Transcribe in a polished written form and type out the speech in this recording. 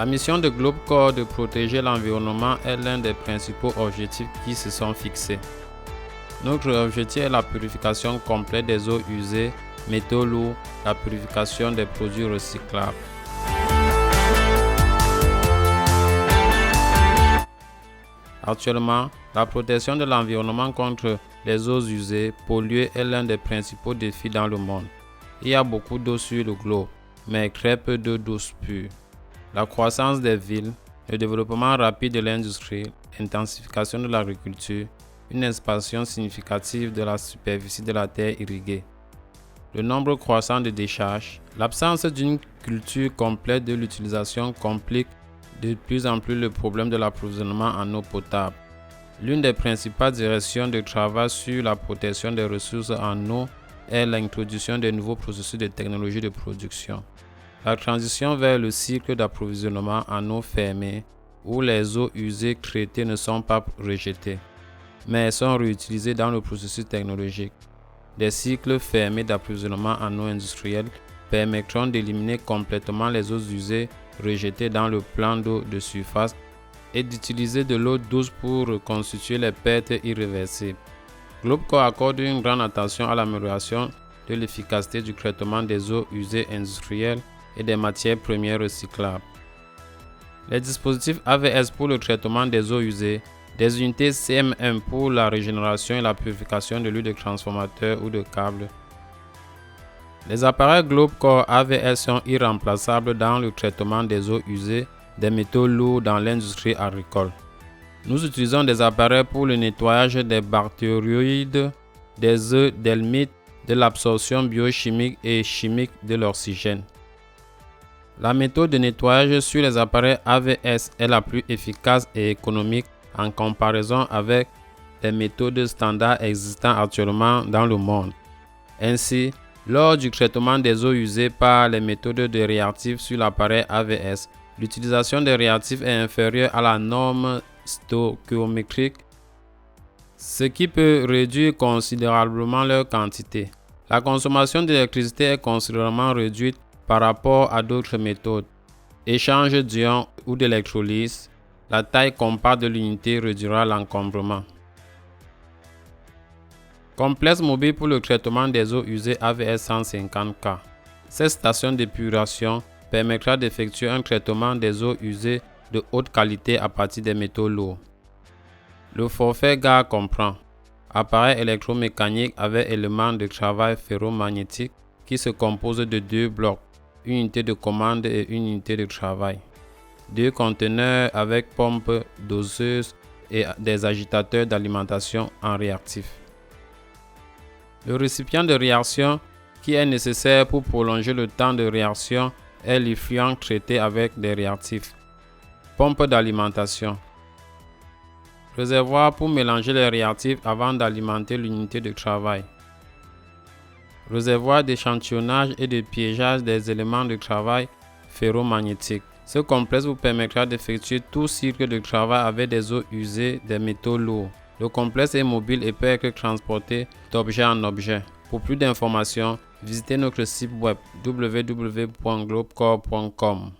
La mission de GlobeCorp de protéger l'environnement est l'un des principaux objectifs qui se sont fixés. Notre objectif est la purification complète des eaux usées, métaux lourds, la purification des produits recyclables. Actuellement, la protection de l'environnement contre les eaux usées, polluées est l'un des principaux défis dans le monde. Il y a beaucoup d'eau sur le globe, mais très peu d'eau douce pure. La croissance des villes, le développement rapide de l'industrie, l'intensification de l'agriculture, une expansion significative de la superficie de la terre irriguée, le nombre croissant de décharges, l'absence d'une culture complète de l'utilisation complique de plus en plus le problème de l'approvisionnement en eau potable. L'une des principales directions de travail sur la protection des ressources en eau est l'introduction de nouveaux processus de technologie de production. La transition vers le cycle d'approvisionnement en eau fermée, où les eaux usées traitées ne sont pas rejetées, mais sont réutilisées dans le processus technologique. Des cycles fermés d'approvisionnement en eau industrielle permettront d'éliminer complètement les eaux usées rejetées dans le plan d'eau de surface et d'utiliser de l'eau douce pour reconstituer les pertes irréversibles. GlobeCorp accorde une grande attention à l'amélioration de l'efficacité du traitement des eaux usées industrielles et des matières premières recyclables. Les dispositifs AVS pour le traitement des eaux usées, des unités CMM pour la régénération et la purification de l'huile de transformateur ou de câble. Les appareils GlobeCorp AVS sont irremplaçables dans le traitement des eaux usées, des métaux lourds dans l'industrie agricole. Nous utilisons des appareils pour le nettoyage des bactérioïdes, des œufs d'helmintes, de l'absorption biochimique et chimique de l'oxygène. La méthode de nettoyage sur les appareils AVS est la plus efficace et économique en comparaison avec les méthodes standards existantes actuellement dans le monde. Ainsi, lors du traitement des eaux usées par les méthodes de réactifs sur l'appareil AVS, l'utilisation des réactifs est inférieure à la norme stoichiométrique, ce qui peut réduire considérablement leur quantité. La consommation d'électricité est considérablement réduite par rapport à d'autres méthodes. Échange d'ions ou d'électrolyse, la taille compacte de l'unité réduira l'encombrement. Complexe mobile pour le traitement des eaux usées AVS 150K. Cette station d'épuration permettra d'effectuer un traitement des eaux usées de haute qualité à partir des métaux lourds. Le forfait GAR comprend appareil électromécanique avec éléments de travail ferromagnétique qui se compose de deux blocs, une unité de commande et une unité de travail, deux conteneurs avec pompe doseuse et des agitateurs d'alimentation en réactif. Le récipient de réaction qui est nécessaire pour prolonger le temps de réaction est l'effluent traité avec des réactifs. Pompe d'alimentation. Réservoir pour mélanger les réactifs avant d'alimenter l'unité de travail. Réservoir d'échantillonnage et de piégeage des éléments de travail ferromagnétiques. Ce complexe vous permettra d'effectuer tout cycle de travail avec des eaux usées, des métaux lourds. Le complexe est mobile et peut être transporté d'objet en objet. Pour plus d'informations, visitez notre site web www.globecorp.com.